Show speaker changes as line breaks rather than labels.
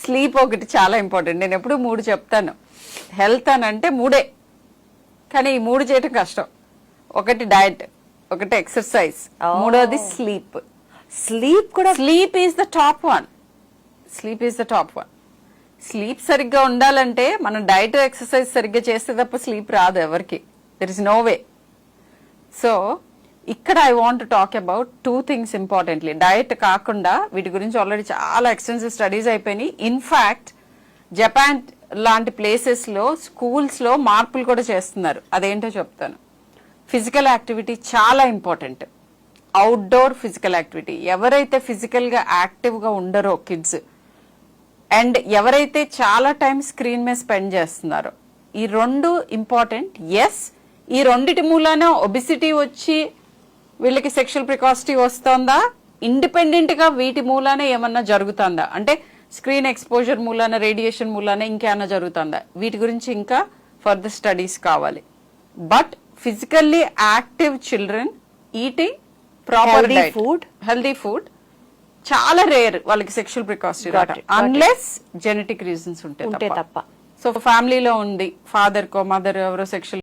Sleep ఒకటి చాలా important. నేను ఎప్పుడు 3 చెప్తాను. హెల్త్ అని అంటే 3, కానీ ఈ 3 చేయటం కష్టం. ఒకటి డయట్, ఒకటి ఎక్సర్సైజ్, మూడోది sleep. Sleep is the top one. Sleep సరిగ్గా ఉండాలంటే మనం డైట్ ఎక్సర్సైజ్ సరిగ్గా చేస్తే తప్ప స్లీప్ రాదు ఎవరికి. There is no way. So ఇక్కడ I want talk about 2 things importantly. Diet కాకుండా వీటి గురించి ఆల్రెడీ చాలా ఎక్స్టెన్సివ్ స్టడీస్ అయిపోయినాయి. ఇన్ఫాక్ట్ జపాన్ లాంటి ప్లేసెస్ లో స్కూల్స్ లో మార్పులు కూడా చేస్తున్నారు. అదేంటో చెప్తాను. ఫిజికల్ యాక్టివిటీ చాలా ఇంపార్టెంట్. Outdoor physical activity. ఎవరైతే ఫిజికల్ గా యాక్టివ్ గా ఉండరో కిడ్స్, అండ్ ఎవరైతే చాలా టైం స్క్రీన్ మీద స్పెండ్ చేస్తున్నారో, ఈ 2 ఇంపార్టెంట్. ఎస్, ఈ రెండిటి మూలాన ఒబిసిటీ వచ్చి వీళ్ళకి సెక్షువల్ ప్రికాసిటీ వస్తుందా, ఇండిపెండెంట్ గా వీటి మూలాన ఏమన్నా జరుగుతుందా, అంటే స్క్రీన్ ఎక్స్పోజర్ మూలాన, రేడియేషన్ మూలాన ఇంకేమన్నా జరుగుతుందా, వీటి గురించి ఇంకా ఫర్దర్ స్టడీస్ కావాలి. But physically active children eating proper food, healthy food, చాలా రేర్ వాళ్ళకి సెక్షువల్ ప్రికాసిటీ అన్లెస్ జెనెటిక్ రీజన్స్ ఉంటే తప్ప. సో ఫ్యామిలీలో ఉంది, ఫాదర్ కో మదర్ ఎవరో సెక్షువల్